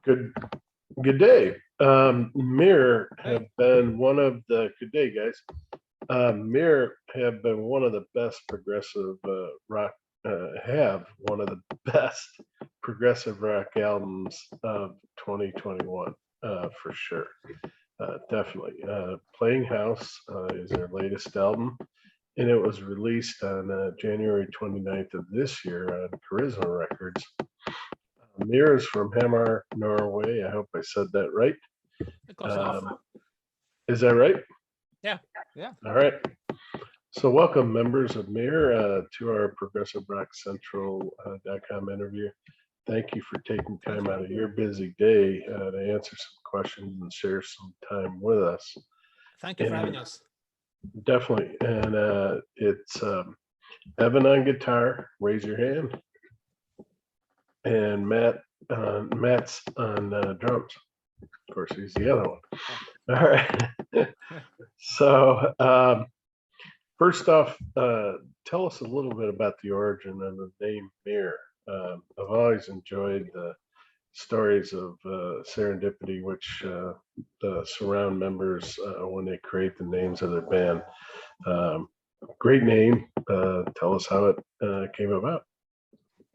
Good good day. Meer have been one of the good day, guys. Meer have been one of the best progressive rock. Have one of the best progressive rock albums of 2021 for sure. Definitely. Playing House is their latest album, and it was released on January 29th of this year on Charisma Records. Meer is from Hamar, Norway. I hope I said that right. Close enough. Is that right? Yeah. All right. So, welcome, members of Meer, to our Progressive Rock Central.com interview. Thank you for taking time out of your busy day to answer some questions and share some time with us. Thank you for having us. Definitely. And it's Evan on guitar. Raise your hand. And Matt's on drums. Of course, he's the other one. All right. So, first off, tell us a little bit about the origin of the name Meer. I've always enjoyed the stories of serendipity, which the surround members when they create the names of their band. Great name. Tell us how it came about.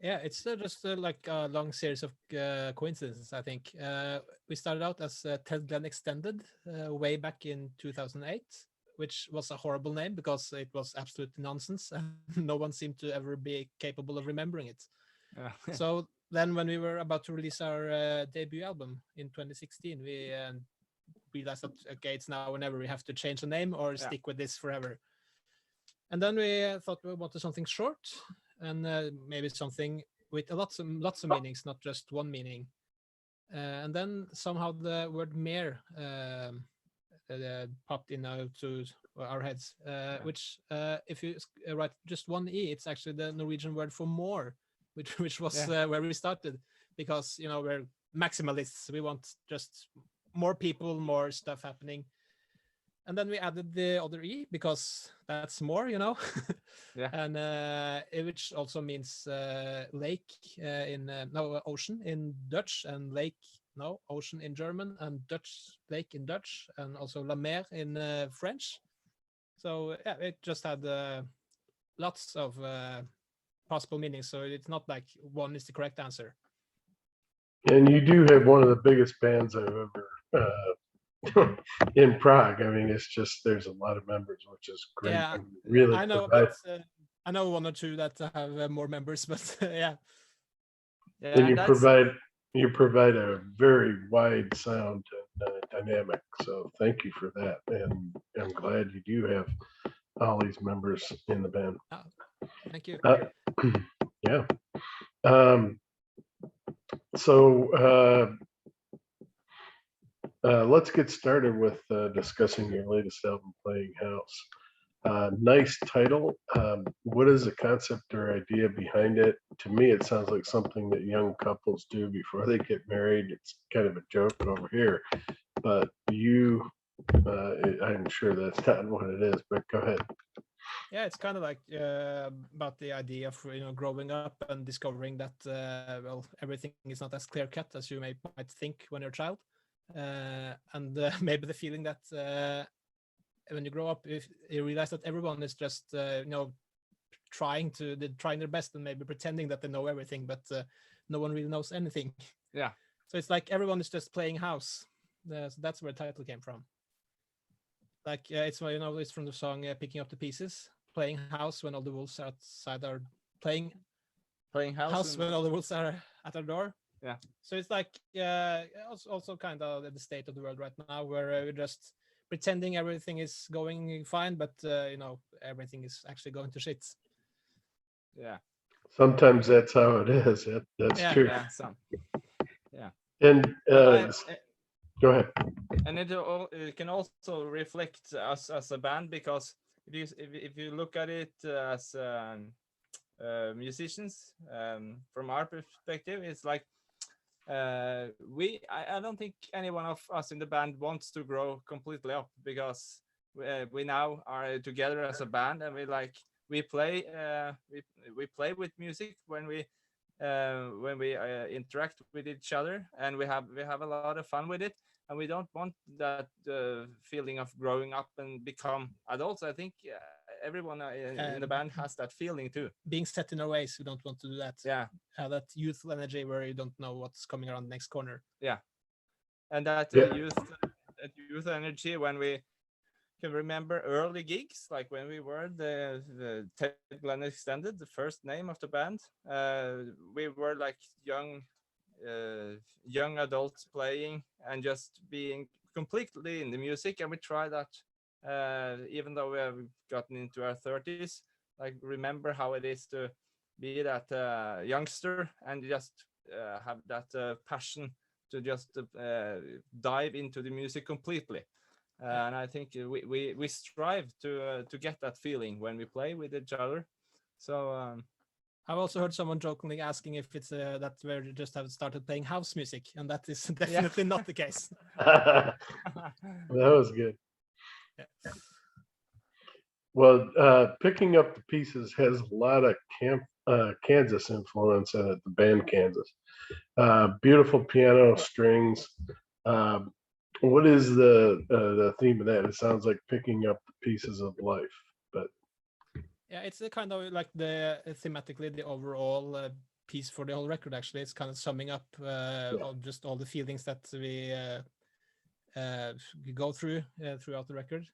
Yeah, it's just like a long series of coincidences, I think. We started out as Ted Glenn Extended way back in 2008, which was a horrible name because it was absolute nonsense and no one seemed to ever be capable of remembering it. So then when we were about to release our debut album in 2016, we realized that, okay, it's now or never. We have to change the name or stick with this forever. And then we thought we wanted something short and maybe something with lots of meanings, not just one meaning. And then somehow the word Meer popped into our heads, which if you write just one E, it's actually the Norwegian word for more, which was where we started, because we're maximalists. We want just more people, more stuff happening. And then we added the other E because that's more, and which also means lake in ocean in Dutch, and lake ocean in German, and Dutch lake in Dutch, and also la mer in French. So it just had lots of possible meanings. So it's not like one is the correct answer. And you do have one of the biggest bands I've ever in Prague. I mean, it's just there's a lot of members, which is great. Yeah, really. I know. But, I know one or two that have more members, but yeah. And you provide a very wide sound and dynamic. So thank you for that, and I'm glad you do have all these members in the band. Thank you. Yeah. So let's get started with discussing your latest album, Playing House. Nice title. What is the concept or idea behind it? To me, it sounds like something that young couples do before they get married. It's kind of a joke over here, but I'm sure that's not what it is, but go ahead. Yeah, it's kind of like about the idea of growing up and discovering that everything is not as clear cut as you might think when you're a child, and maybe the feeling that when you grow up, if you realize that everyone is just trying their best and maybe pretending that they know everything, but no one really knows anything. Yeah. So it's like everyone is just playing house. So that's where the title came from. Like it's from the song "Picking Up the Pieces." Playing house when all the wolves outside are playing house when all the wolves are at our door. Yeah. So it's like also kind of the state of the world right now, where we're just pretending everything is going fine, but everything is actually going to shit. Yeah. Sometimes that's how it is. That's true. Yeah. And go ahead. And it can also reflect us as a band, because if you look at it as musicians, from our perspective, it's like I don't think any one of us in the band wants to grow completely up, because we now are together as a band, and we play with music when we when we interact with each other, and we have a lot of fun with it, and we don't want that feeling of growing up and become adults. I think everyone in the band has that feeling too. Being set in our ways, we don't want to do that. Yeah, That youthful energy where you don't know what's coming around the next corner. yeah, and that Yeah. youth energy, when we can remember early gigs, like when we were the Ted Glenn Extended, the first name of the band. We were like young adults playing and just being completely in the music, and we try that even though we have gotten into our 30s, like remember how it is to be that youngster and just have that passion to just dive into the music completely. And I think we strive to get that feeling when we play with each other. So I've also heard someone jokingly asking if it's that we just have started playing house music, and that is definitely not the case. That was good. Yeah. Well, Picking Up the Pieces has a lot of Kansas influence in it, the band Kansas. Beautiful piano strings. Um, what is the theme of that? It sounds like picking up the pieces of life, but Yeah, it's a kind of like the thematically the overall piece for the whole record. Actually, it's kind of summing up of just all the feelings that we go through throughout the record.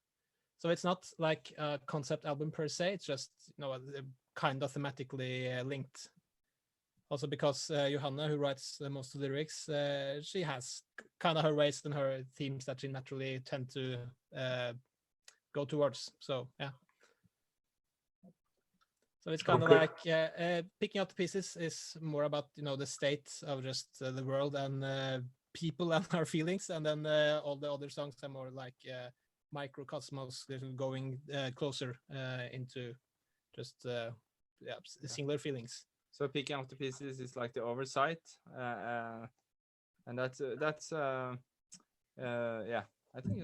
So it's not like a concept album per se. It's just kind of thematically linked. Also because Johanna, who writes most of the lyrics, she has kind of her ways and her themes that she naturally tend to go towards. So yeah. So it's kind of like Picking Up the Pieces is more about the state of just the world and people and our feelings, and then all the other songs are more like microcosmos, going closer into just singular feelings. so Picking Up the Pieces is like the oversight, and that's yeah. I think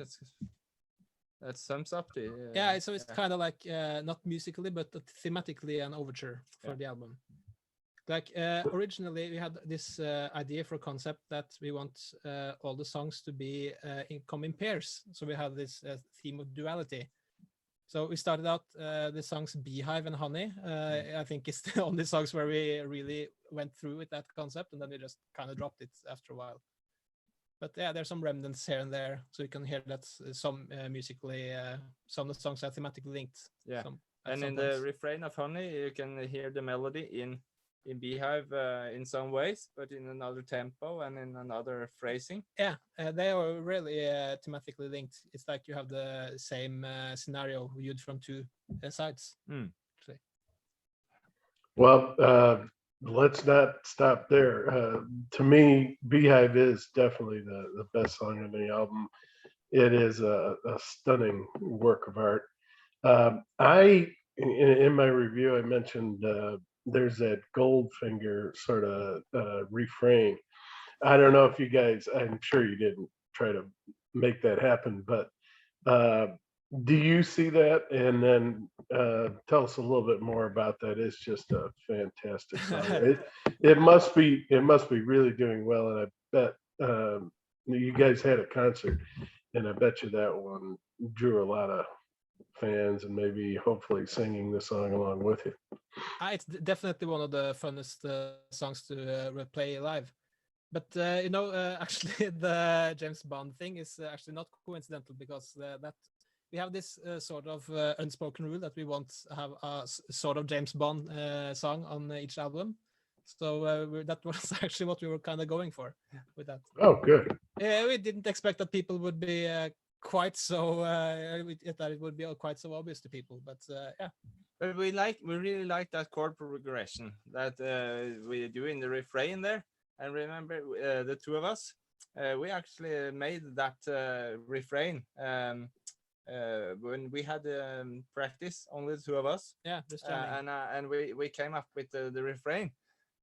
that sums up the yeah. So it's kind of like not musically, but thematically an overture for the album. Like originally, we had this idea for a concept that we want all the songs to be come in pairs. So we have this theme of duality. So we started out the songs Beehive and Honey. I think it's the only songs where we really went through with that concept, and then we just kind of dropped it after a while. But yeah, there's some remnants here and there, so you can hear that some musically, some of the songs are thematically linked. Yeah, and some in points. the refrain of Honey, you can hear the melody in Beehive in some ways, but in another tempo and in another phrasing. Yeah, they are really thematically linked. It's like you have the same scenario viewed from two sides. Actually. well, let's not stop there. To me, Beehive is definitely the best song on the album. It is a stunning work of art. In my review, I mentioned there's that Goldfinger sort of refrain. I don't know if you guys, I'm sure you didn't try to make that happen, but do you see that? And then tell us a little bit more about that. It's just a fantastic song. It must be really doing well, and I bet you guys had a concert, and I bet you that one drew a lot of fans, and maybe hopefully singing the song along with you. It's definitely one of the funnest songs to play live. But actually, the James Bond thing is actually not coincidental, because that we have this sort of unspoken rule that we want to have a sort of James Bond song on each album. So that was actually what we were kind of going for with that. Oh, good. We didn't expect that people would be quite so that it would be quite so obvious to people, but yeah. But we really like that chord progression that we do in the refrain there. And remember, the two of us, we actually made that refrain when we had practice, only the two of us. Yeah, just jamming. And we came up with the refrain,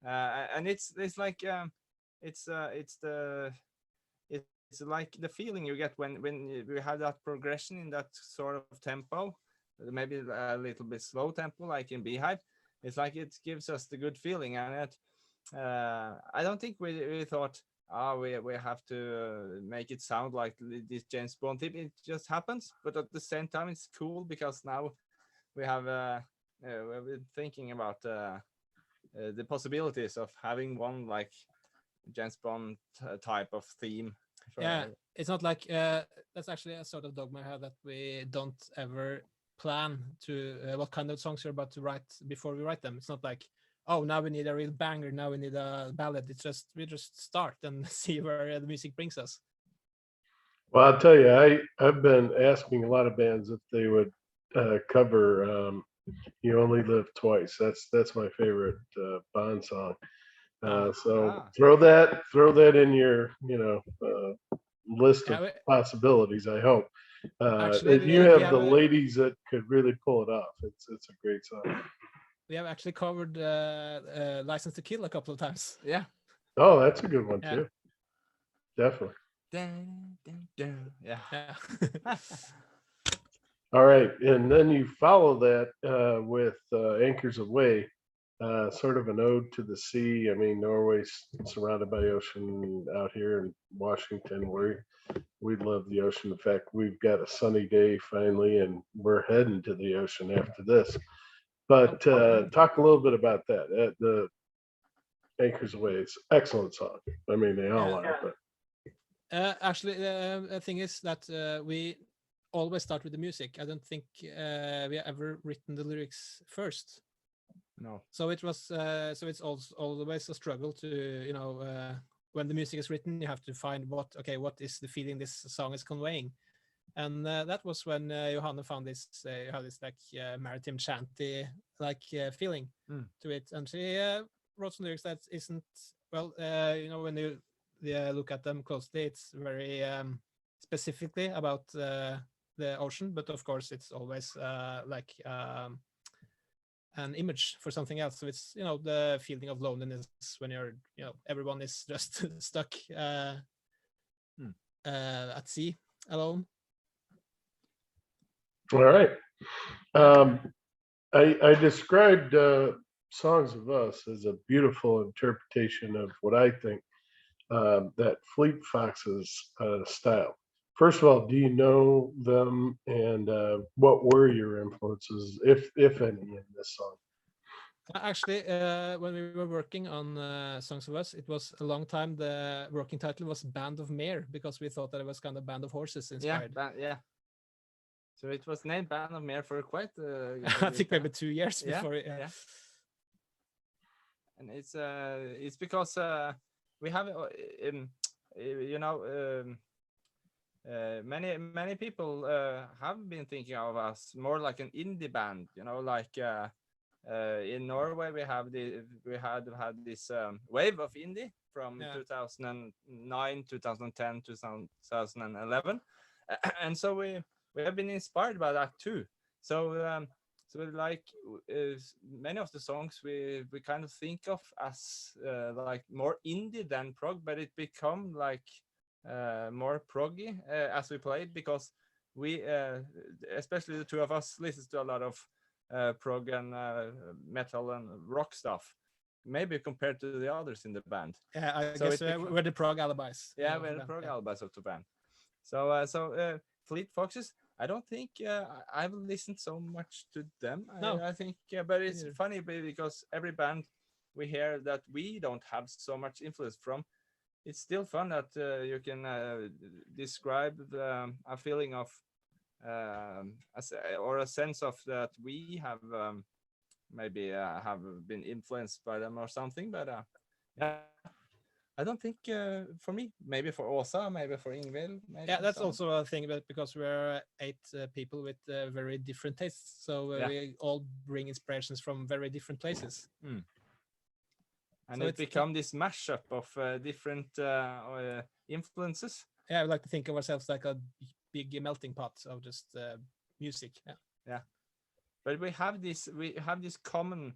and it's like it's like the feeling you get when we have that progression in that sort of tempo, maybe a little bit slow tempo, like in Beehive. It's like it gives us the good feeling, and I don't think we thought, we have to make it sound like this James Bond theme. It just happens, but at the same time, it's cool because now we have we've been thinking about the possibilities of having one like James Bond type of theme. Yeah, it's not like that's actually a sort of dogma I have, that we don't ever plan to what kind of songs you're about to write before we write them. It's not like, oh, now we need a real banger, now we need a ballad. It's just we just start and see where the music brings us. Well, I'll tell you, I've been asking a lot of bands if they would cover "You Only Live Twice." That's my favorite Bond song. So throw that in your list Yeah, of possibilities. I hope actually, you we have have the ladies that could really pull it off. It's a great song. we have actually covered "License to Kill" a couple of times. Yeah. Oh, that's a good one Yeah. too. Definitely. Dun, dun, dun. Yeah. Yeah. All right, and then you follow that with "Anchors Away," sort of an ode to the sea. I mean, Norway's surrounded by ocean out here in Washington. We love the ocean. In fact, we've got a sunny day finally, and we're heading to the ocean after this. But talk a little bit about that. The "Anchors Away" is an excellent song. I mean, they all are, but Actually, the thing is that we always start with the music. I don't think we have ever written the lyrics first. No. So it was. So it's also always a struggle to, when the music is written, you have to find what is the feeling this song is conveying, and that was when Johanna found this how this like maritime chanty like feeling to it, and she wrote some lyrics that isn't well. When you look at them closely, it's very specifically about the ocean, but of course it's always like an image for something else. So it's the feeling of loneliness when you're everyone is just stuck at sea alone. all right. I described "Songs of Us" as a beautiful interpretation of what I think that Fleet Foxes style. First of all, do you know them, and what were your influences, if any, in this song? Actually, when we were working on Songs of Us, it was a long time. The working title was Band of Meer, because we thought that it was kind of Band of Horses inspired. Yeah. So it was named Band of Meer for quite. I think maybe 2 years Yeah, before. yeah. And it's because we have you know many people have been thinking of us more like an indie band, like in Norway we had this wave of indie from 2009, 2010, 2011, and so we have been inspired by that too. So like many of the songs we kind of think of as like more indie than prog, but it become like more proggy as we played, because we especially the two of us listens to a lot of prog and metal and rock stuff, maybe compared to the others in the band. Yeah, I guess we're the prog alibis. Yeah, we're the prog alibis of the band. So Fleet Foxes, I don't think I've listened so much to them. No. I think, but it's funny because every band we hear that we don't have so much influence from, it's still fun that you can describe a feeling of or a sense of that we have maybe have been influenced by them or something. But yeah, I don't think for me, maybe for Åsa, maybe for Ingvild. Yeah, that's also a thing, but because we're 8 people with very different tastes, so we all bring inspirations from very different places. And so it become this mashup of different influences. Yeah, I would like to think of ourselves like a big melting pot of just music. Yeah. But we have this common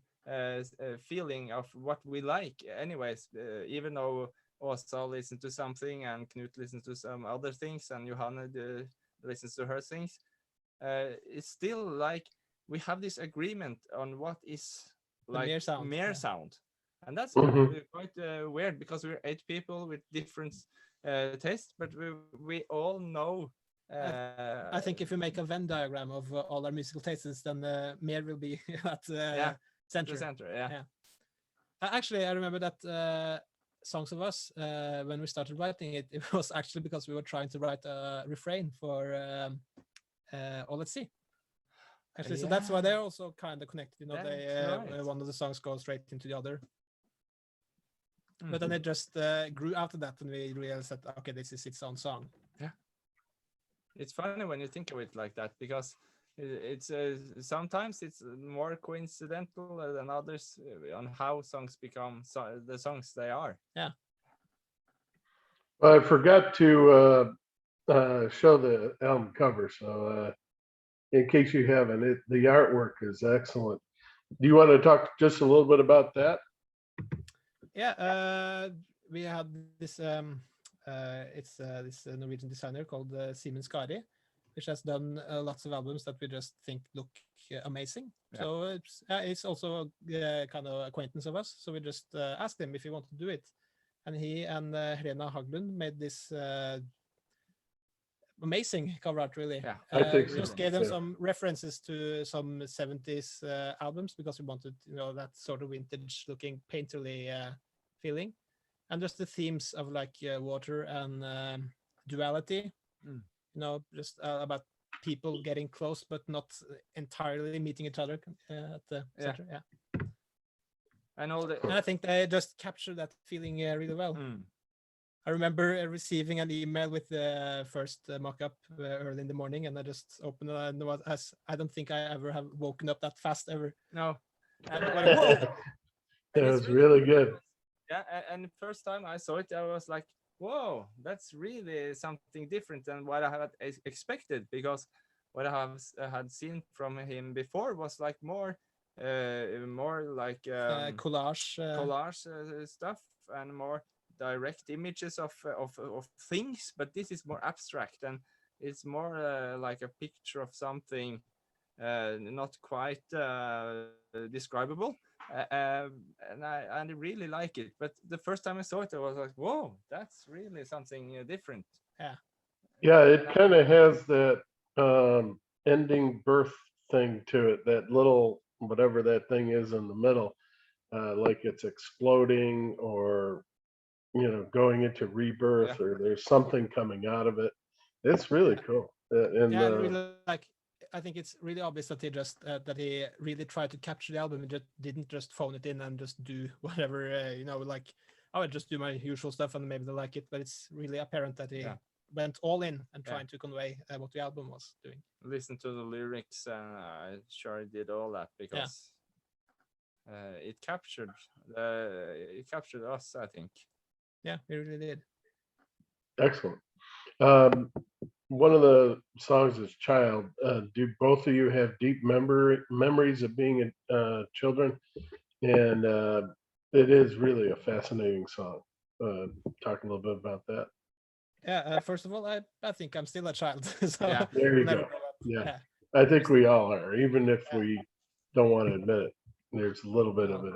feeling of what we like anyways, even though Åsa listens to something and Knut listens to some other things and Johanna listens to her things. It's still like we have this agreement on what is like Meer sound. and that's Mhm. quite weird because we're 8 people with different tastes, but we all know. I think if you make a Venn diagram of all our musical tastes, then Meer will be at Yeah, center. the center, yeah. Yeah. Actually, I remember that Songs of Us, when we started writing it, it was actually because we were trying to write a refrain for All at Sea. Actually, so that's why they're also kind of connected. You know, they That's right. one of the songs goes straight into the other. Mm. But then it just grew out of that, and we realized that okay, this is its own song. It's funny when you think of it like that, because it's sometimes it's more coincidental than others on how songs become the songs they are. Yeah. Well, I forgot to show the album cover, so in case you haven't, the artwork is excellent. Do you want to talk just a little bit about that? Yeah, we had this. It's this Norwegian designer called Simen Skari, which has done lots of albums that we just think look amazing. Yeah. So it's also a kind of acquaintance of us. So we just asked him if he wanted to do it, and he and Helena Haglund made this amazing cover art. Really, Yeah, I think we so, just gave them yeah. some references to some 70s albums because we wanted, you know, that sort of vintage-looking, painterly feeling, and just the themes of like water and duality. Mm. You know, just about people getting close but not entirely meeting each other at the center. Yeah, and all the and I think they just captured that feeling really well. Mm. I remember receiving an email with the first mock-up early in the morning, and I just opened it, and I don't think I ever have woken up that fast ever. No, and, That and was it's really good. Yeah, and the first time I saw it, I was like, "Whoa, that's really something different than what I had expected." Because what I had seen from him before was like more like Collage. collage stuff and more direct images of things. But this is more abstract, and it's more like a picture of something not quite describable. And I really like it. But the first time I saw it, I was like, "Whoa, that's really something different." Yeah, it kind of has that ending birth thing to it, that little whatever that thing is in the middle, like it's exploding or, you know, going into rebirth, or there's something coming out of it. It's really cool. And Yeah, and really like. I think it's really obvious that he really tried to capture the album and just didn't just phone it in and just do whatever you know, like I would just do my usual stuff and maybe they like it, but it's really apparent that he went all in and trying to convey what the album was doing. Listen to the lyrics, and I sure did all that because it captured us, I think. Yeah, we really did. excellent. One of the songs is "Child." Do both of you have deep memories of being children? And it is really a fascinating song. Talk a little bit about that. Yeah, first of all, I think I'm still a child. So Yeah. There you never go. grow up. Yeah. I think we all are, even if we don't want to admit it. There's a little bit of it.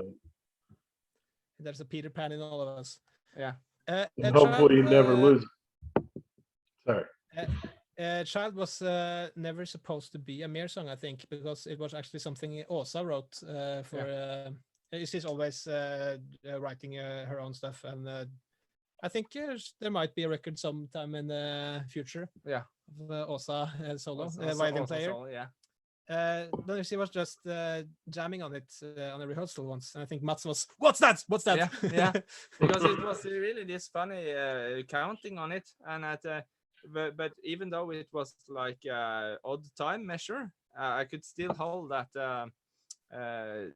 There's a Peter Pan in all of us. Yeah. And hopefully you never lose it. Sorry. Child was never supposed to be a Meer song, I think, because it was actually something Åsa wrote for. She's always writing her own stuff, and I think there might be a record sometime in the future. Yeah. Of Åsa solo, Also violin player. solo, yeah. Then she was just jamming on it on a rehearsal once, and I think Mats was, "What's that? What's that?" Yeah. Because it was really this funny counting on it, and but even though it was like odd time measure, I could still hold that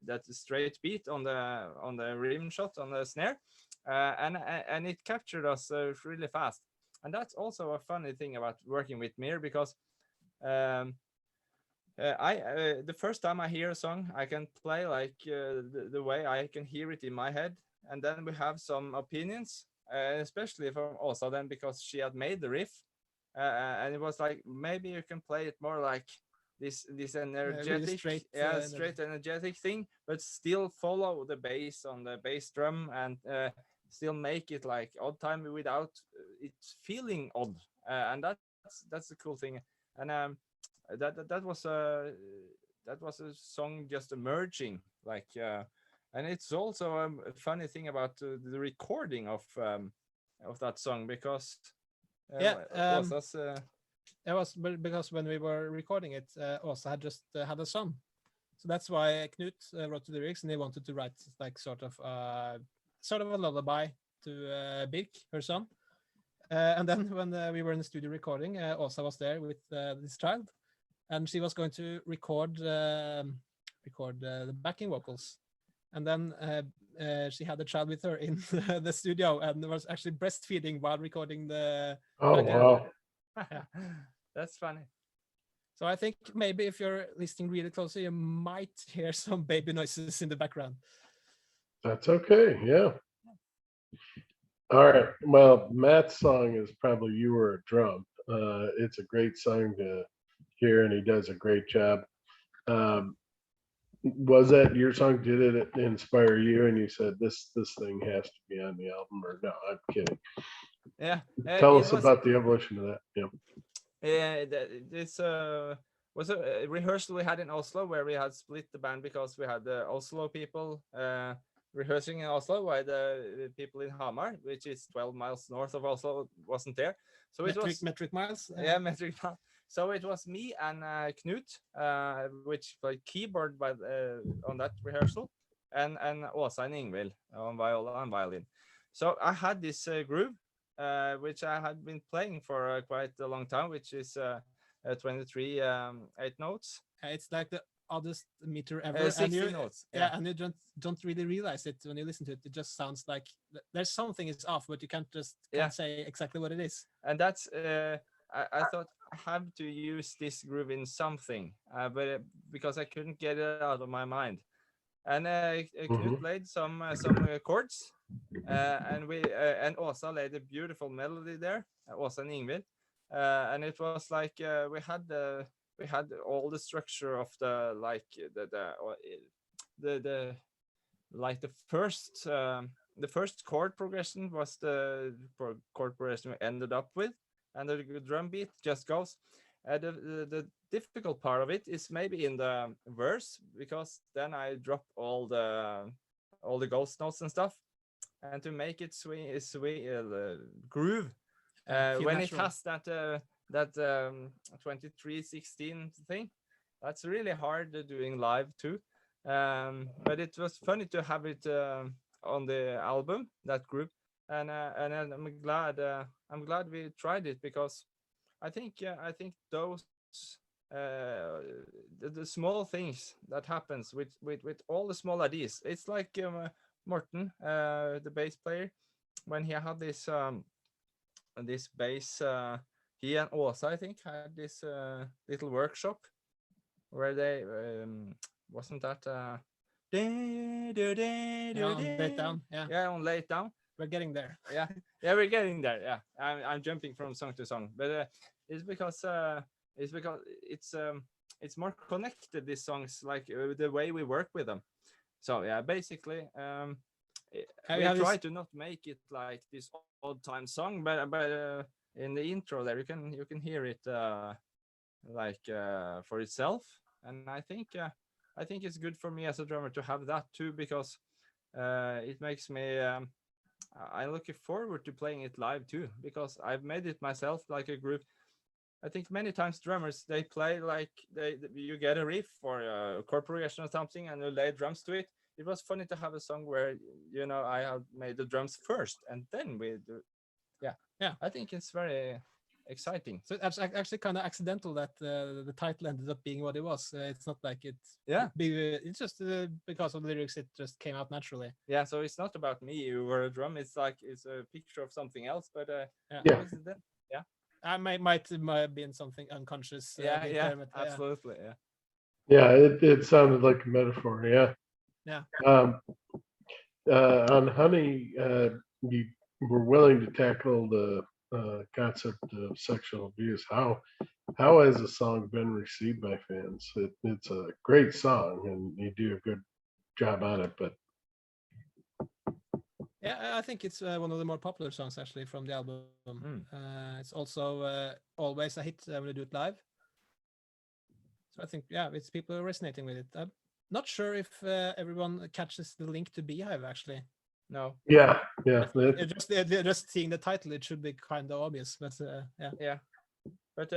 that straight beat on the rim shot on the snare, and it captured us really fast. And that's also a funny thing about working with Meer, because the first time I hear a song, I can play like the way I can hear it in my head, and then we have some opinions, especially from Åsa then, because she had made the riff, and it was like, maybe you can play it more like this energetic, straight, straight energetic thing, but still follow the bass on the bass drum and still make it like odd time without it feeling odd, and that's the cool thing. And that was a song just emerging, like, and it's also a funny thing about the recording of that song, because it was because when we were recording it, Åsa had just had a son, so that's why Knut wrote the lyrics, and he wanted to write like sort of a lullaby to Birk, her son. And then when we were in the studio recording, Åsa was there with this child, and she was going to record the backing vocals, and then she had the child with her in the studio and was actually breastfeeding while recording the. Oh, wow. That's funny. So I think maybe if you're listening really closely, you might hear some baby noises in the background. That's okay. Yeah. All right. Well, Matt's song is probably "You Were a Drum." It's a great song to hear, and he does a great job. Was that your song? Did it inspire you? And you said this thing has to be on the album, or no? I'm kidding. Yeah. Tell us about the evolution of that. Yeah. Yeah, this was a rehearsal we had in Oslo, where we had split the band because we had the Oslo people rehearsing in Oslo, while the people in Hamar, which is 12 miles north of Oslo, wasn't there. So it was metric miles. Yeah, metric miles. So it was me and Knut, which played keyboard on that rehearsal, and Åsa and Ingvild on viola and violin. So I had this groove, which I had been playing for quite a long time, which is 23 8 notes. It's like the oddest meter ever. 16 notes. Yeah, and you don't really realize it when you listen to it. It just sounds like there's something is off, but you can't say exactly what it is. And that's I thought I have to use this groove in something, but because I couldn't get it out of my mind. And Knut played some chords, and and Åsa laid a beautiful melody there, Åsa and Ingvild, and it was like we had all the structure of the first chord progression was the chord progression we ended up with, and the drum beat just goes. The difficult part of it is maybe in the verse, because then I drop all the ghost notes and stuff, and to make it swing groove when natural. It has that 23/16 thing, that's really hard doing live too. But it was funny to have it on the album, that group, and I'm glad we tried it, because I think those the small things that happens with all the small ideas. It's like Morten, the bass player, when he had this bass, he and Åsa, I think, had this little workshop where they wasn't that on Lay It Down. Yeah, on Lay It Down. We're getting there. Yeah, we're getting there. Yeah, I'm jumping from song to song, but it's because it's more connected, these songs, like the way we work with them. So yeah, basically we try to not make it like this old time song, but in the intro there you can hear it for itself, and I think it's good for me as a drummer to have that too, because it makes me I'm looking forward to playing it live too, because I've made it myself, like a group. I think many times drummers, they play like you get a riff or a chord progression or something, and you lay drums to it. It was funny to have a song where I have made the drums first, and then we do. Yeah. I think it's very exciting. So it's actually kind of accidental that the title ended up being what it was. It's not like it's it's just because of the lyrics, it just came out naturally. Yeah, so it's not about me or a drum. It's like it's a picture of something else. But I might have been something unconscious. Absolutely. Yeah, it sounded like a metaphor. Yeah. On Honey, you were willing to tackle the concept of sexual abuse. How has the song been received by fans? It's a great song, and you do a good job on it. But Yeah, I think it's one of the more popular songs actually from the album. It's also always a hit when you do it live. So I think it's people resonating with it. I'm not sure if everyone catches the link to Beehive actually. No. yeah, Just seeing the title, it should be kind of obvious, but yeah. Yeah. But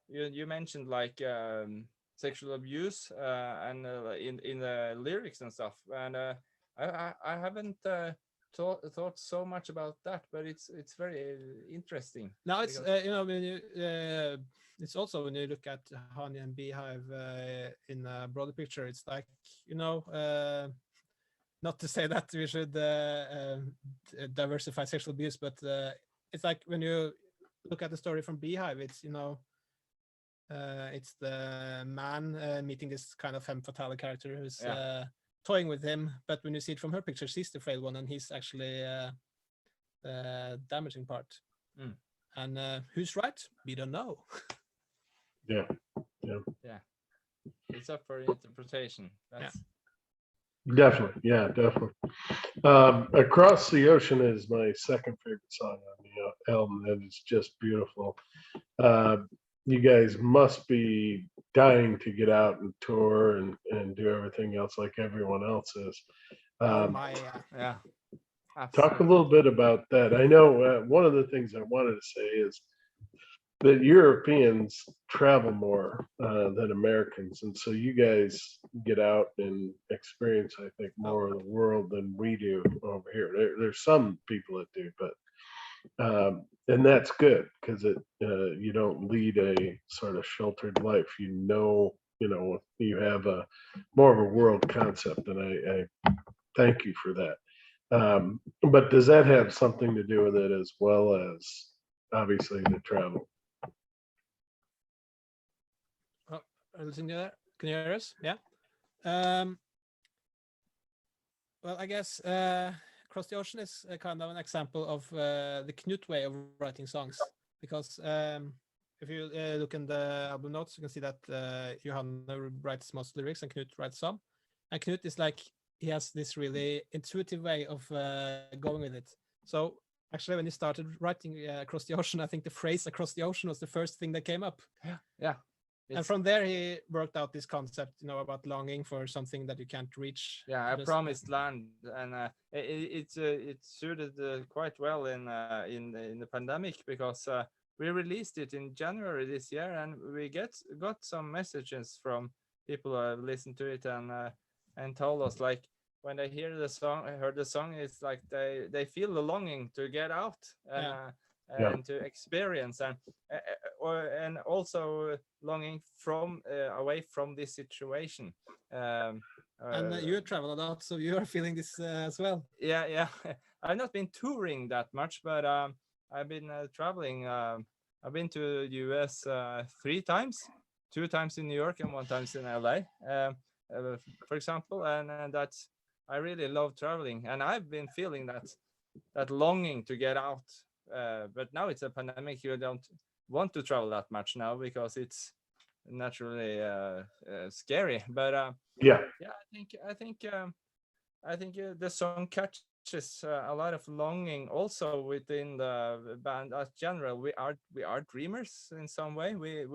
you mentioned like sexual abuse and in the lyrics and stuff, and I haven't thought so much about that, but it's very interesting. Now it's because- when you it's also when you look at Honey and Beehive in a broader picture, it's like not to say that we should diversify sexual abuse, but it's like when you look at the story from Beehive, it's it's the man meeting this kind of femme fatale character who's toying with him, but when you see it from her picture, she's the frail one, and he's actually the damaging part. And who's right? We don't know. yeah. It's up for interpretation. That's Definitely. Yeah, definitely. Across the Ocean is my second favorite song on the album. And it's just beautiful. You guys must be dying to get out and tour and do everything else like everyone else is. Oh my, yeah. Talk a little bit about that. I know one of the things I wanted to say is that Europeans travel more than Americans, and so you guys get out and experience, I think, more of the world than we do over here. There's some people that do, but and that's good because you don't lead a sort of sheltered life. You have a more of a world concept, and I thank you for that. But does that have something to do with it as well as obviously the travel? are you listening to that? Can you hear us? Yeah. Well, I guess Across the Ocean is kind of an example of the Knut way of writing songs, because if you look in the album notes, you can see that Johanna writes most lyrics and Knut writes some. And Knut is like, he has this really intuitive way of going with it. So actually, when he started writing Across the Ocean, I think the phrase "across the ocean" was the first thing that came up. Yeah. And from there, he worked out this concept, about longing for something that you can't reach. Yeah, a promised land, and it suited quite well in the pandemic, because we released it in January this year, and we got some messages from people who have listened to it and told us, like, when they heard the song, it's like they feel the longing to get out and to experience, and also longing from away from this situation. And you travel a lot, so you are feeling this as well. Yeah. I've not been touring that much, but I've been traveling. I've been to the US 3 times, 2 times in New York and 1 time in LA, for example, and that's, I really love traveling, and I've been feeling that longing to get out. But now it's a pandemic, you don't want to travel that much now because it's naturally scary. But I think the song catches a lot of longing also within the band as general. We are dreamers in some way. We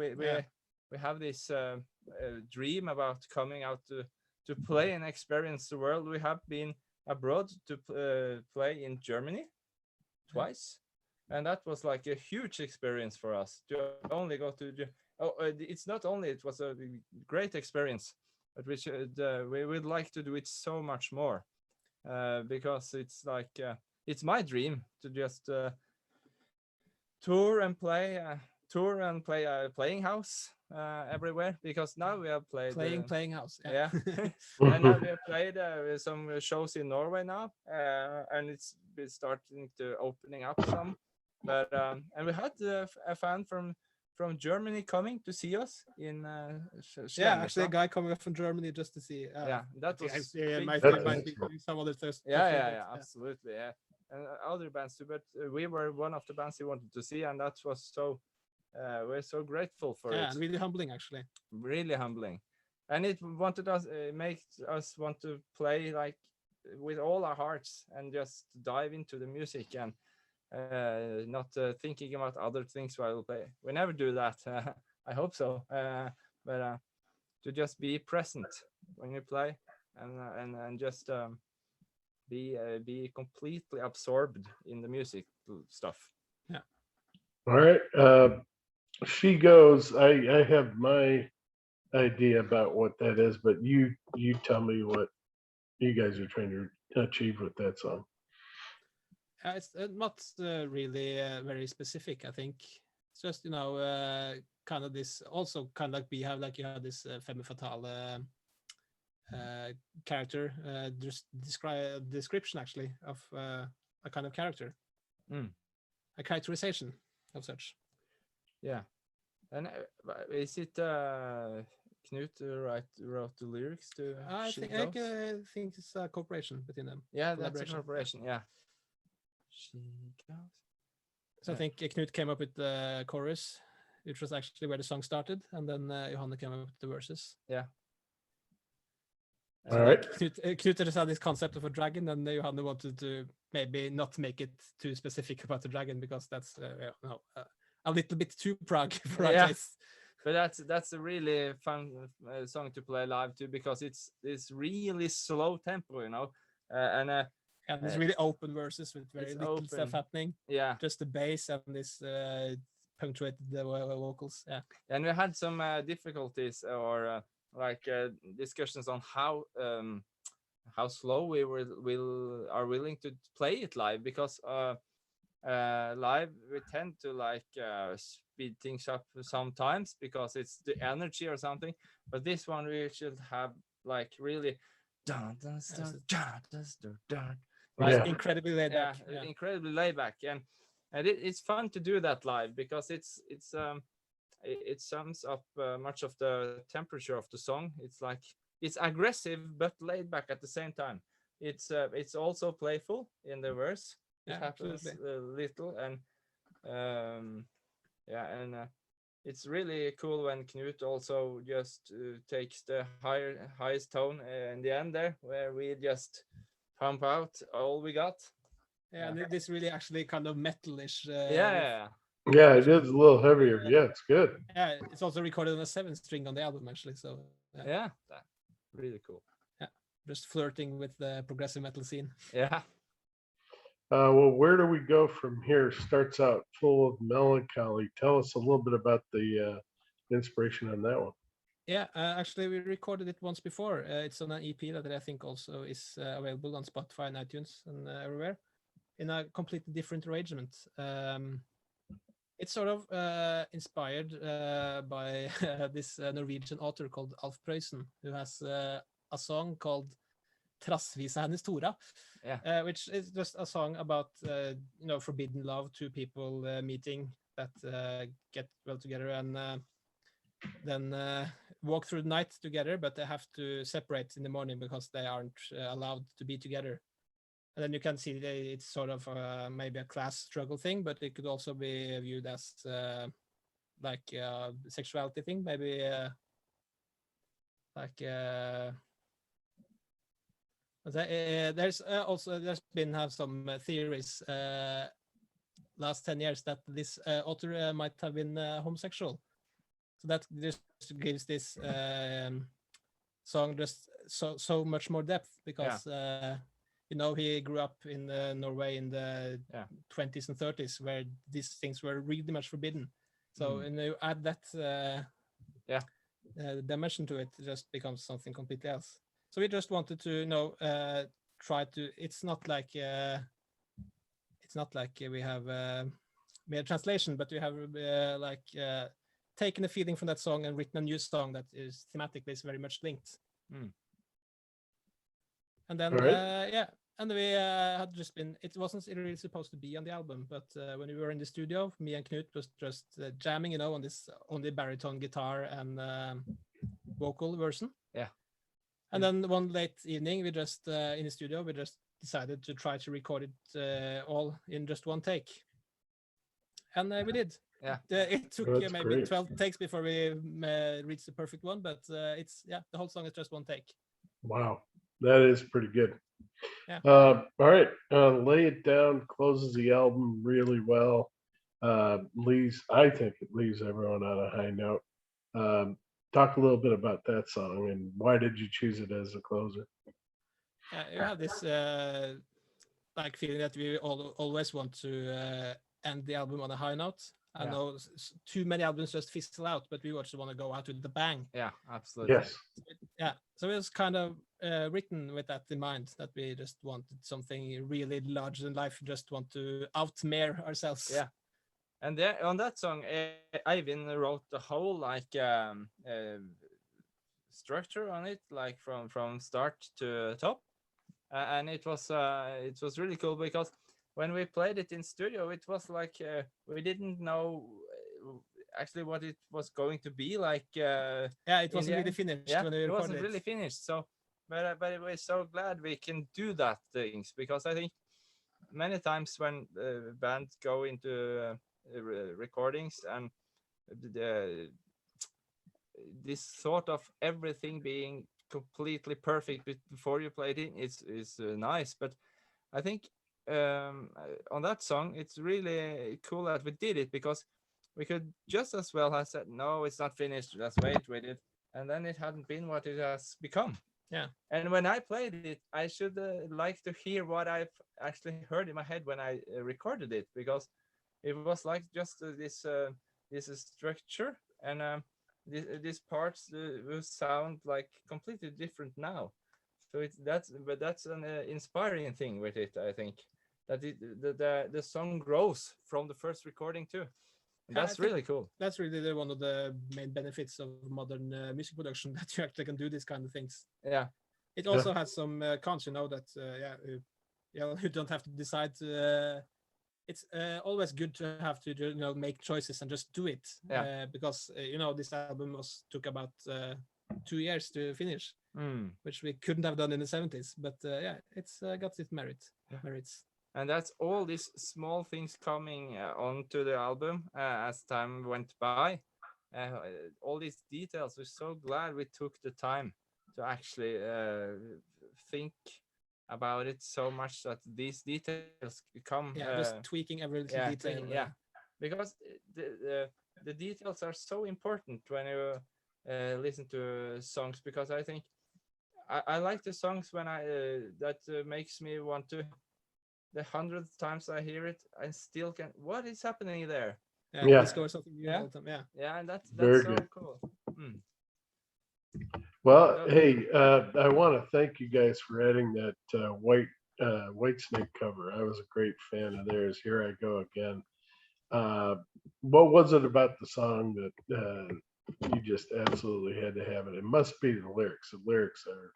have this dream about coming out to play and experience the world. We have been abroad to play in Germany twice, and that was like a huge experience for us to only go to. It's not only it was a great experience, but we would like to do it so much more, because it's like it's my dream to just tour and play a playing house everywhere, because now we have played playing house. Yeah. And now we have played some shows in Norway now, and it's been starting to opening up some. But and we had a fan from Germany coming to see us in actually a guy coming up from Germany just to see. That was might be some other things. yeah, absolutely. Yeah. other bands too. But we were one of the bands he wanted to see, and that was so. We're so grateful for Yeah, it. and really humbling actually. Really humbling, and it wanted us makes us want to play like with all our hearts and just dive into the music and not thinking about other things while we play. We never do that. I hope so. But to just be present when you play and just be completely absorbed in the music stuff. Yeah. All right. She goes. I have my idea about what that is, but you tell me what you guys are trying to achieve with that song. It's not really very specific. I think it's just kind of this also kind of like we have like you have this femme fatale character just description actually of a kind of character, a characterization of such. Yeah, and is it Knut wrote the lyrics to I She think Goes? think it's a cooperation between them. Yeah, that's a collaboration. corporation. Yeah. She Goes. So I think Knut came up with the chorus, which was actually where the song started, and then Johanne came up with the verses. Yeah. All right. Knut just had this concept of a dragon, and Johanne wanted to maybe not make it too specific about the dragon because that's a little bit too Prague for our Yeah. taste. But that's a really fun song to play live too because it's really slow tempo, and there's really open verses with very little open. stuff happening. Yeah, just the bass and this punctuated vocals. Yeah, and we had some difficulties or discussions on how slow we are willing to play it live because live we tend to speed things up sometimes because it's the energy or something, but this one we should have like really dun, dun, dun, dun, dun, dun, dun, like incredibly laid back. Yeah, incredibly laid back, and it's fun to do that live because it sums up much of the temperature of the song. It's like it's aggressive but laid back at the same time. It's also playful in the verse. It happens a little, and it's really cool when Knut also just takes the highest tone in the end there, where we just pump out all we got. Yeah, and this really actually kind of metalish. Yeah, it is a little heavier. Yeah, it's good. Yeah, it's also recorded on a 7-string on the album actually. So yeah, really cool. Yeah, just flirting with the progressive metal scene. Yeah. Well, where do we go from here? Starts out full of melancholy. Tell us a little bit about the inspiration on that one. Yeah, actually, we recorded it once before. It's on an EP that I think also is available on Spotify and iTunes and everywhere in a completely different arrangement. It's sort of inspired by this Norwegian author called Alf Prøysen, who has a song called Trassvisa hennes Tora, which is just a song about forbidden love, two people meeting that get well together and then walk through the night together, but they have to separate in the morning because they aren't allowed to be together. And then you can see that it's sort of maybe a class struggle thing, but it could also be viewed as like a sexuality thing, maybe there's been some theories last 10 years that this author might have been homosexual, so that just gives this song just so much more depth because he grew up in Norway in the 20s and 30s where these things were really much forbidden, so and you add that dimension to it, just becomes something completely else. So we just wanted to try to. It's not like we have made a translation, but we have taken the feeling from that song and written a new song that is thematically is very much linked. And then and we had just been. It wasn't really supposed to be on the album, but when we were in the studio, me and Knut was just jamming, on this only baritone guitar and vocal version. Yeah. And then one late evening, we just in the studio, we just decided to try to record it all in just one take, and we did. Yeah. It took That's maybe great. 12 takes before we reached the perfect one, but it's the whole song is just one take. Wow, that is pretty good. Yeah. All right, Lay It Down closes the album really well. I think it leaves everyone on a high note. Talk a little bit about that song and why did you choose it as a closer? You have this like feeling that we always want to end the album on a high note. I Yeah. know too many albums just fizzle out, but we also want to go out with the bang. Yeah, absolutely. Yes. Yeah, so it was kind of written with that in mind, that we just wanted something really larger than life, just want to outmare ourselves. Yeah. And there on that song, Eivind wrote the whole like structure on it, like from start to top, and it was really cool because when we played it in studio, it was like we didn't know actually what it was going to be like. Yeah, it in wasn't the really end. finished Yeah, when we it recorded wasn't really finished. So, but we're so glad we can do that things, because I think many times when bands go into recordings and the this sort of everything being completely perfect before you play it in is nice, but I think on that song it's really cool that we did it, because we could just as well have said no, it's not finished, let's wait with it, and then it hadn't been what it has become. Yeah. And when I played it, I should like to hear what I've actually heard in my head when I recorded it, because it was like just this structure, and these parts will sound like completely different now. So that's an inspiring thing with it. I think that the song grows from the first recording too. And I that's think really cool. that's really one of the main benefits of modern music production, that you actually can do these kind of things. Yeah, It also has some cons, that you don't have to decide. It's always good to have to make choices and just do it. Yeah. Because this album took about 2 years to finish, which we couldn't have done in the 70s. But it's got its merits. And that's all these small things coming onto the album as time went by. All these details. We're so glad we took the time to actually think about it so much that these details come. Just tweaking every little detail. Because the details are so important when you listen to songs. Because I think I like the songs when that makes me want to. The 100th times I hear it, I still can. What is happening there? Discover something new all the time. Yeah, and that's Very so good. cool. Well, hey, I want to thank you guys for adding that White Snake cover. I was a great fan of theirs. Here I go again. What was it about the song that you just absolutely had to have it? It must be the lyrics. The lyrics are.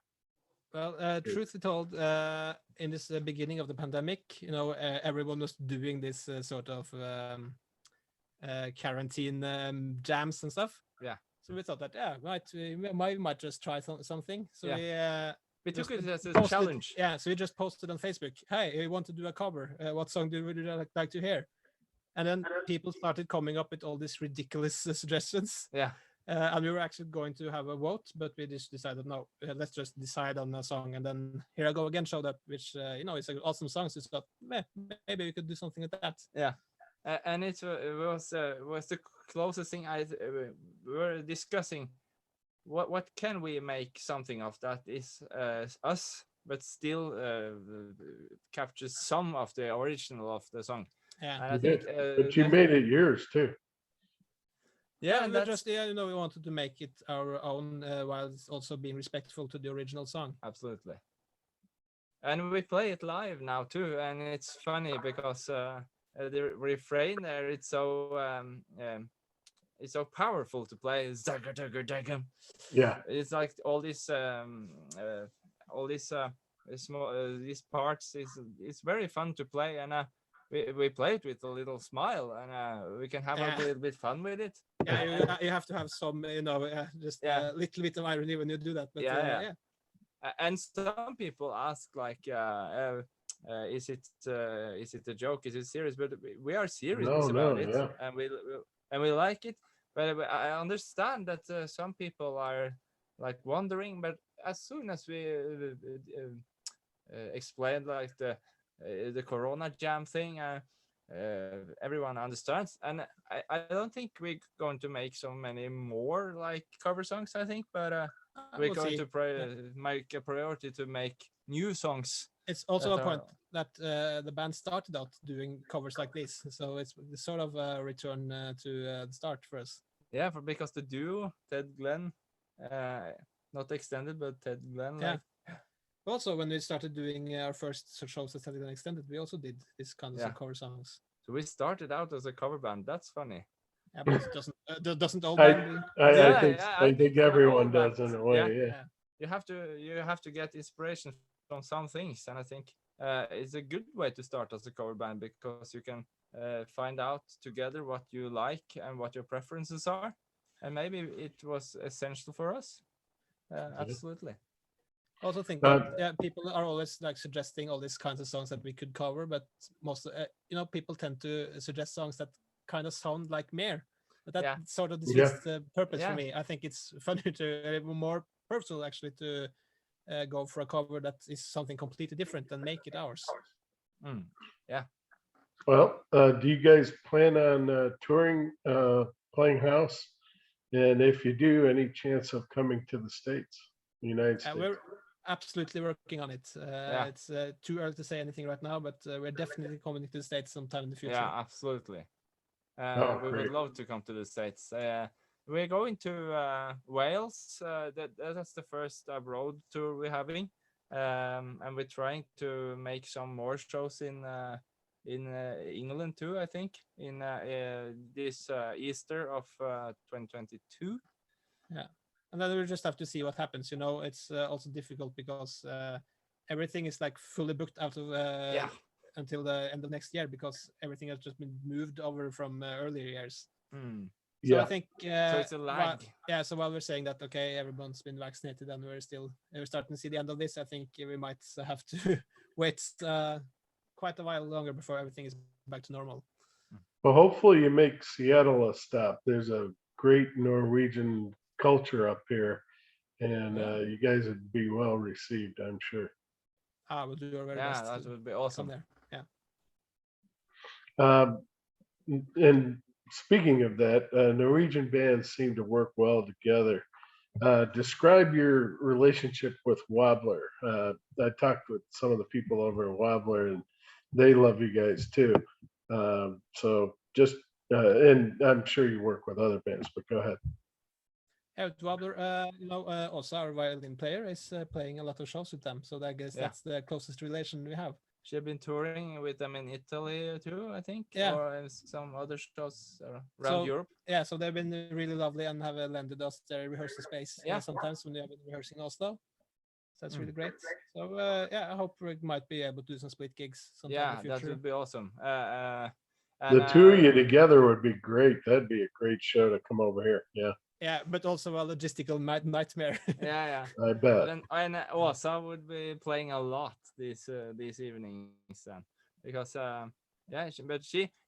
Well, truth be told, in this beginning of the pandemic, everyone was doing this sort of quarantine jams and stuff. Yeah. So we thought that we might just try something. So we took it as a posted, challenge. Yeah, so we just posted on Facebook, "Hey, we want to do a cover. What song would you like to hear?" And then people started coming up with all these ridiculous suggestions. Yeah. And we were actually going to have a vote, but we just decided no. Let's just decide on a song, and then Here I Go Again showed up, which it's an awesome song. So we thought, maybe we could do something with that. Yeah, and it was the closest thing we were discussing. What can we make something of that is us, but still captures some of the original of the song. Yeah, and I think, but you made it yours too. Yeah, and just we wanted to make it our own while also being respectful to the original song. Absolutely. And we play it live now too, and it's funny because the refrain there, it's so powerful to play. Yeah, it's like all these small these parts. It's very fun to play, and we play it with a little smile, and we can have a little bit fun with it. Yeah, you have to have some, just a little bit of irony when you do that. But and some people ask like, is it a joke? Is it serious? But we are serious No, about no, it, yeah. and we like it. But I understand that some people are like wondering. But as soon as we explained like the Corona Jam thing, everyone understands. And I don't think we're going to make so many more like cover songs. I think, but we're We'll going see. to make a priority to make new songs. It's also a that point are- that the band started out doing covers like this, so it's sort of a return to the start for us. Yeah, because the duo Ted Glenn, not extended, but Ted Glenn, Yeah. like Also, when we started doing our first shows that had extended, we also did this kind of Yeah. cover songs. so we started out as a cover band. That's funny. Yeah, but doesn't all I, band do? I think everyone all does bands- in a way. Yeah. Yeah. You have to get inspiration from some things, and I think it's a good way to start as a cover band because you can find out together what you like and what your preferences are, and maybe it was essential for us. Absolutely. Also think Uh, that people are always like suggesting all these kinds of songs that we could cover, but most people tend to suggest songs that kind of sound like Meer. But that Yeah. sort of Yeah. defeats the purpose Yeah. for me. I think it's funnier to more personal actually to go for a cover that is something completely different and make it ours. Mm. Well, do you guys plan on touring, playing house? And if you do, any chance of coming to the States, the United States? We're absolutely working on it. It's too early to say anything right now, but we're definitely coming to the States sometime in the future. Yeah, absolutely. Oh, We great. would love to come to the States. We're going to Wales. That's the first abroad tour we're having, and we're trying to make some more shows in England too. I think in this Easter of 2022. And then we just have to see what happens. It's also difficult because everything is like fully booked out of until the end of next year because everything has just been moved over from earlier years. Mm. So Yeah. I think So it's a lag. So while we're saying that okay, everyone's been vaccinated and we're starting to see the end of this, I think we might have to wait quite a while longer before everything is back to normal. Well, hopefully you make Seattle a stop. There's a great Norwegian culture up here, and you guys would be well received, I'm sure. We'll do our very Yeah, best that to would be come awesome. there. Yeah. And speaking of that, Norwegian bands seem to work well together. Describe your relationship with Wobbler. I talked with some of the people over at Wobbler, and they love you guys too. So just, and I'm sure you work with other bands, but go ahead. Yeah, with Wobbler, also our violin player is playing a lot of shows with them. So I guess Yeah. that's the closest relation we have. She's been touring with them in Italy too, I think. Yeah. Or some other shows around So- Europe. Yeah, so they've been really lovely and have lended us their rehearsal space Yeah. sometimes when they have been rehearsing in Oslo. So that's Mm. really great. So I hope we might be able to do some split gigs sometime Yeah, in the that future. would be awesome. The two of you together would be great. That'd be a great show to come over here. Yeah, Yeah, but also a logistical nightmare. Yeah. I bet. And Åsa would be playing a lot these evenings then, because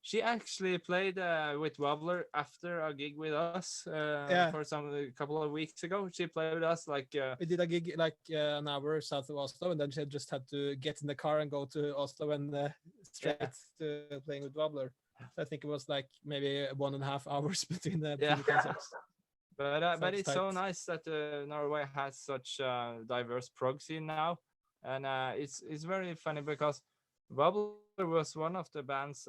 she actually played with Wobbler after a gig with us for a couple of weeks ago. She played with us like We did a gig like an hour south of Oslo, and then she just had to get in the car and go to Oslo and straight to playing with Wobbler. So I think it was like maybe 1.5 hours between the concerts. But it's so tight. nice that Norway has such diverse prog scene now, and it's very funny because Wobbler was one of the bands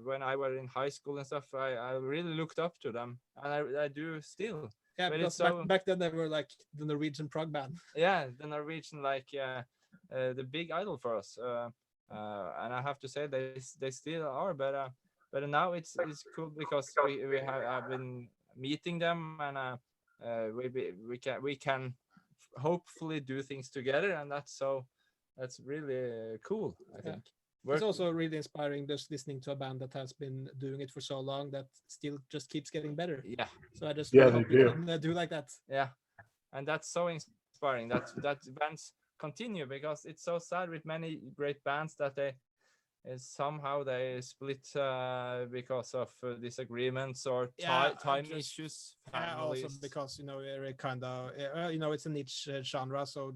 when I was in high school and stuff. I really looked up to them, and I do still. Yeah, But because it's back then they were like the Norwegian prog band. Yeah, the Norwegian the big idol for us, and I have to say they still are, but now it's cool because we have been meeting them, and we can hopefully do things together, and that's really cool, I think. It's also really inspiring just listening to a band that has been doing it for so long that still just keeps getting better. Yeah. So I just Yeah, really they hope we do. can do like that. Yeah, and that's so inspiring inspiring that bands continue, because it's so sad with many great bands that they somehow they split because of disagreements or time just issues, also families. because we're kind of it's a niche genre, so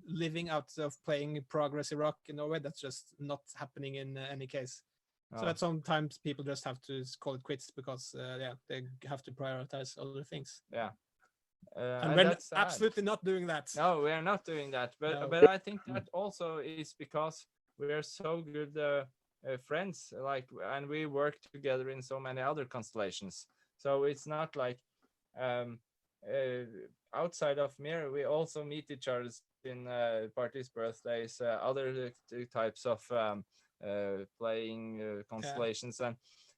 living out of playing progressive rock in Norway, that's just not happening in any case. So Oh, that sometimes people just have to call it quits because they have to prioritize other things. yeah. And we're That's sad. absolutely not doing that. No, we are not doing that. No. But I think that also is because we are so good friends, like, and we work together in so many other constellations. So it's not like um, uh, outside of Mir, we also meet each other in parties, birthdays, other types of playing constellations, and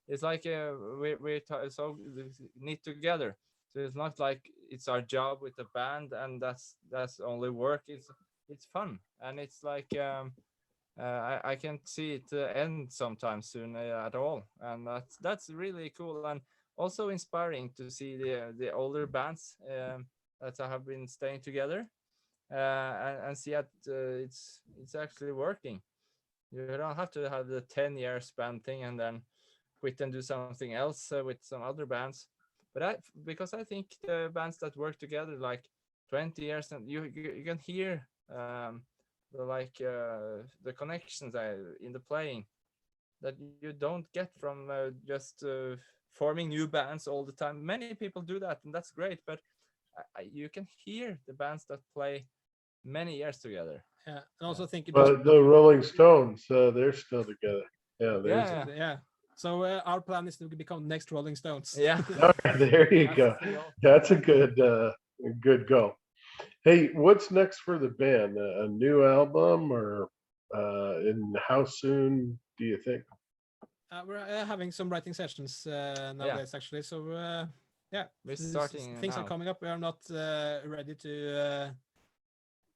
it's like so knit together. So it's not like it's our job with the band, and that's only work. It's fun, and it's like I can't see it end sometime soon at all, and that's really cool and also inspiring to see the older bands that have been staying together and see that it's actually working. You don't have to have the 10 years band thing and then quit and do something else with some other bands. But because I think the bands that work together like 20 years, and you can hear the connections in the playing that you don't get from just forming new bands all the time. Many people do that, and that's great. But you can hear the bands that play many years together. Yeah, and also think it But the Rolling Stones, they're still together. Yeah, there's Yeah, yeah. So our plan is to become next Rolling Stones. yeah. there you That's go. the goal. That's a good goal. Hey, what's next for the band? A new album or in how soon do you think? We're having some writing sessions nowadays, actually. So yeah, We're starting things are now. coming up. We are not ready to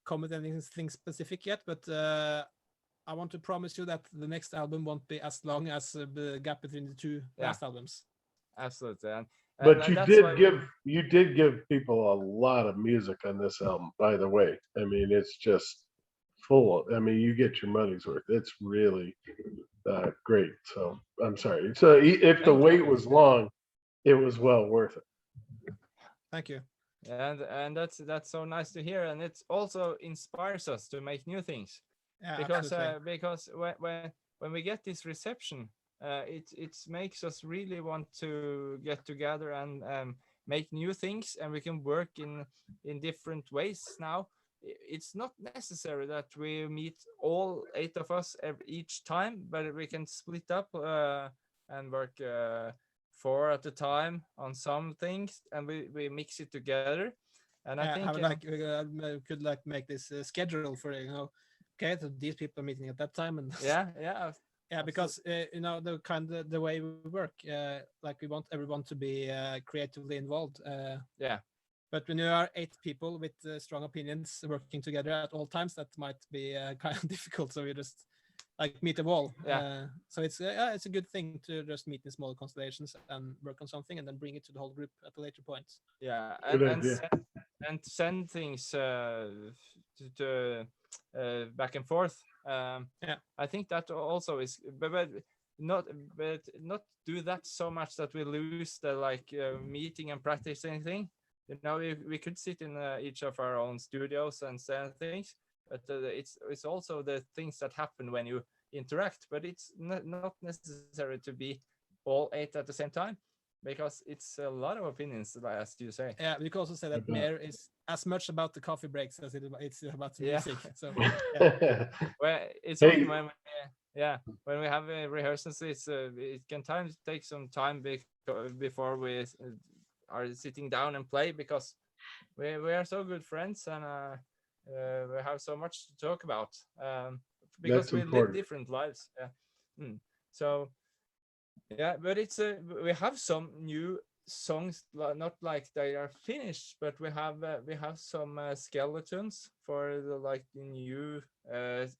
comment anything specific yet, but I want to promise you that the next album won't be as long as the gap between the two last albums. Absolutely, and But that's why you did give people a lot of music on this album, by the way. I mean, it's just full. I mean, you get your money's worth. It's really great. So I'm sorry. So if the Thank wait you. was long, it was well worth it. Thank you. And that's so nice to hear, and it also inspires us to make new things. Yeah, because absolutely. because when we get this reception, it makes us really want to get together and make new things, and we can work in different ways now. It's not necessary that we meet all 8 of us each time, but we can split up and work 4 at a time on some things, and we mix it together. And I think have like could like make this schedule for okay, so these people are meeting at that time, and yeah yeah, because the way we work, like we want everyone to be creatively involved. yeah But when you are 8 people with strong opinions working together at all times, that might be kind of difficult. So you just like meet a wall. Yeah. So it's a good thing to just meet in smaller constellations and work on something, and then bring it to the whole group at a later point. yeah Good and idea. send things to back and forth. Yeah. I think that also is, but not do that so much that we lose the like meeting and practicing thing. We could sit in each of our own studios and send things, but it's also the things that happen when you interact. But it's not necessary to be all 8 at the same time, because it's a lot of opinions, as you say. Yeah, we can also say that Meer is as much about the coffee breaks as it's about the music. So well, it's Hey. only when we have rehearsals, it can take some time before we are sitting down and play, because we are so good friends, and we have so much to talk about, because That's we live important. different lives. So but it's we have some new songs, not like they are finished, but we have some skeletons for the new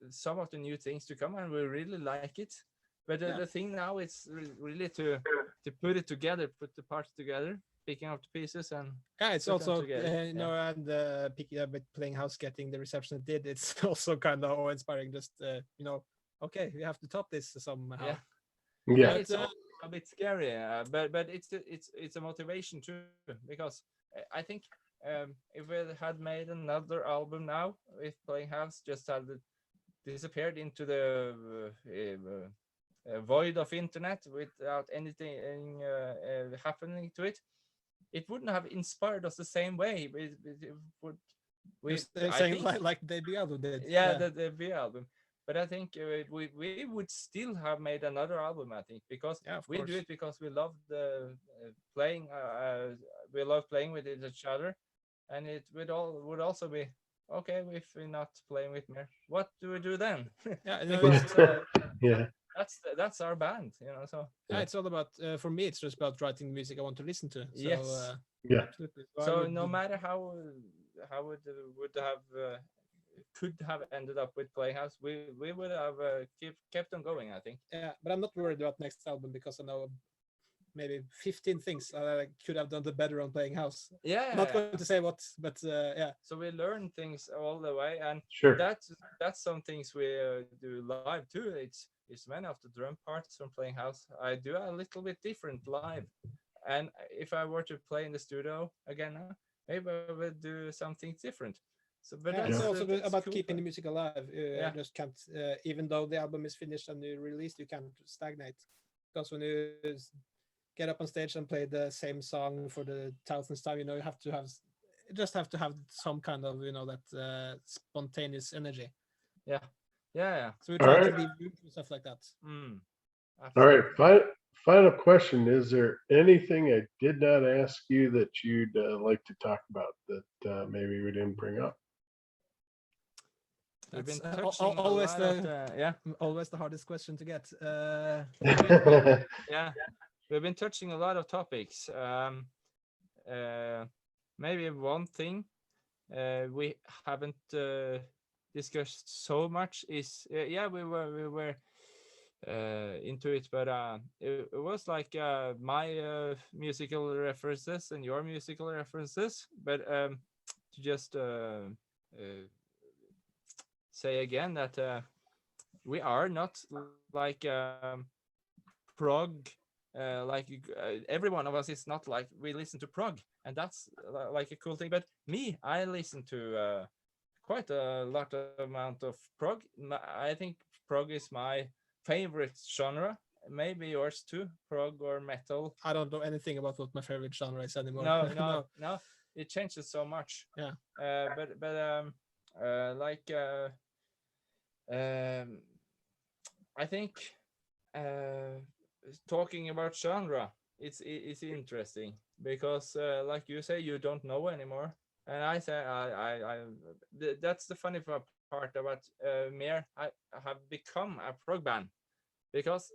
some of the new things to come, and we really like it. But the thing now is really to put it together, put the parts together. picking up the pieces and Yeah, it's put them also together. you know, and picking up with playing house, getting the reception it did. It's also kind of awe-inspiring. Just you know, okay, we have to top this somehow. Yeah. Yeah. It's also a bit scary, but it's a motivation too, because I think if we had made another album now with playing house, just had disappeared into the void of internet without anything happening to it, it wouldn't have inspired us the same way. It would, Just I saying think, like the debut album did. yeah, the V album. But I think we would still have made another album. I think because Yeah, of we course. do it because we love the playing. We love playing with each other, and it would also be okay if we're not playing with Meer. What do we do then? Yeah, no, Because Yeah. that's our band, you know. So yeah, it's all about for me. It's just about writing music I want to listen to. So yes. Yeah. absolutely. So I So would- no matter how it would have could have ended up with Playhouse, we would have kept on going. I think. yeah, but I'm not worried about next album because I know maybe 15 things I could have done the better on playing house. Yeah. Not going to say what, but yeah. So we learn things all the way, and Sure. that's some things we do live too. It's many of the drum parts from playing house I do a little bit different live, and if I were to play in the studio again now, maybe I would do something different. So, but Yeah, that's it's also that's about cool keeping the part. music alive. Yeah. Just can't, even though the album is finished and you released, you can't stagnate. Because when you get up on stage and play the same song for the thousandth time, you know, you have to have, you just have to have some kind of, you know, that spontaneous energy. Yeah. So we All try right. to leave room for stuff like that. Mm, All right. absolutely. Final question. Is there anything I did not ask you that you'd like to talk about that maybe we didn't bring up? We've been That's, touching always a lot of yeah. always the hardest question to get. Yeah, we've been touching a lot of topics. Maybe one thing we haven't discussed so much is yeah, we were into it, but it was like my musical references and your musical references. But to just say again that we are not like prog. Every one of us is not like we listen to prog, and that's like a cool thing. But me, I listen to quite a lot of amount of prog. I think prog is my favorite genre. Maybe yours too, prog or metal. I don't know anything about what my favorite genre is anymore. No, it changes so much. Yeah. Like I think talking about genre, it's interesting because like you say, you don't know anymore, and I say that's the funny part about Meer. I have become a prog band because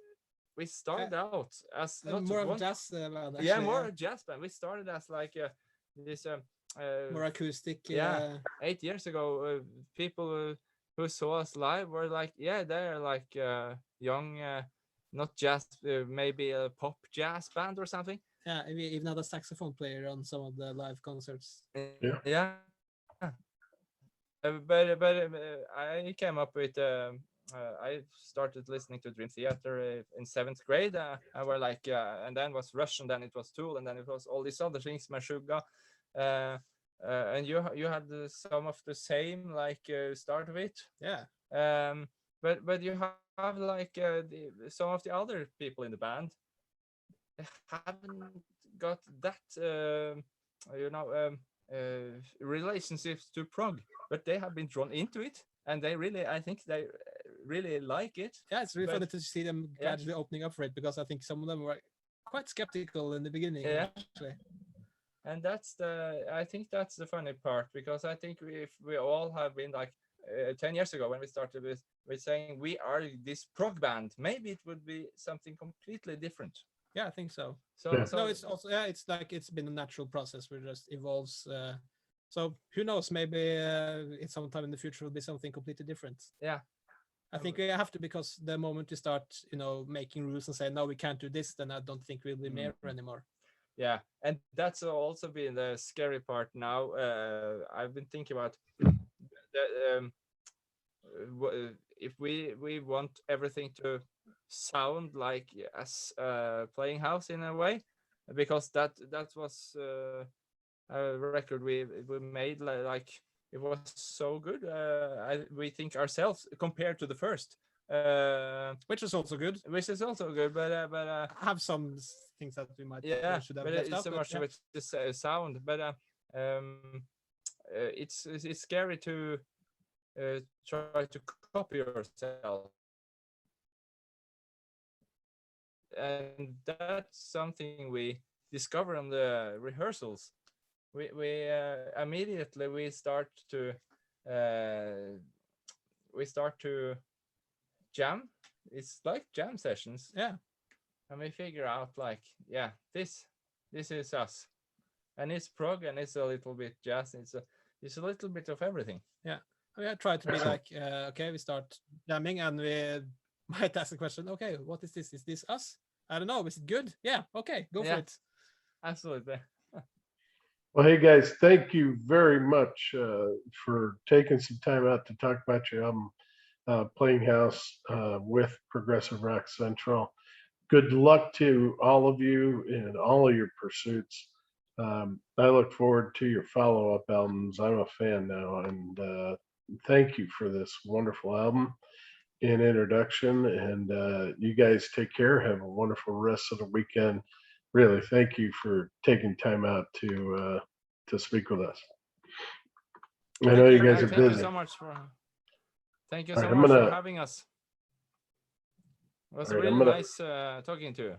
we started out as not more of one, jazz band, actually, yeah, more a jazz band. We started as like this more acoustic. yeah, 8 years ago, people who saw us live were like, yeah, they're like young, not jazz, maybe a pop jazz band or something. Yeah, we even had a saxophone player on some of the live concerts. Yeah. But I came up with I started listening to Dream Theater in 7th grade. I were like, and then was Rush, and then it was Tool, and then it was all these other things, Meshuggah. And you had some of the same like start of it. Yeah. But you have like some of the other people in the band haven't got that relationships to prog, but they have been drawn into it, and I think they really like it. Yeah, it's really But- funny to see them gradually opening up for it, because I think some of them were quite skeptical in the beginning. Yeah. Actually. And I think that's the funny part, because I think if we all have been like 10 years ago when we started with saying we are this prog band, maybe it would be something completely different. Yeah, I think so. So, Yeah. so No, it's also it's like it's been a natural process where it just evolves. So who knows? Maybe it's sometime in the future will be something completely different. Yeah. I think we have to, because the moment we start, making rules and say no, we can't do this, then I don't think we'll be Meer anymore. yeah, and that's also been the scary part now. I've been thinking about that, if we want everything to sound like as playing house in a way, because that was a record we made like it was so good. We think ourselves compared to the first, which is also good. which is also good, but Have some things that we might yeah, should have but left it's out. so But much yeah. of it this sound, but it's scary to try to copy yourself, and that's something we discover on the rehearsals. We immediately we start to jam. It's like jam sessions, Yeah. and we figure out like, yeah, this is us, and it's prog and it's a little bit jazz. It's a little bit of everything. Yeah. I try to be Excellent. like, okay, we start jamming and we might ask the question, okay, what is this? Is this us? I don't know. Is it good? Yeah. Okay, go for Yeah. it. Absolutely. Well, hey guys, thank you very much for taking some time out to talk about your album, Playing House with Progressive Rock Central. Good luck to all of you in all of your pursuits. I look forward to your follow-up albums. I'm a fan now, and thank you for this wonderful album and introduction. And you guys take care. Have a wonderful rest of the weekend. Really, thank you for taking time out to speak with us. I know you guys are Thank you busy. so much for All right, I'm gonna- having us. It was all right, really I'm gonna- nice talking to you.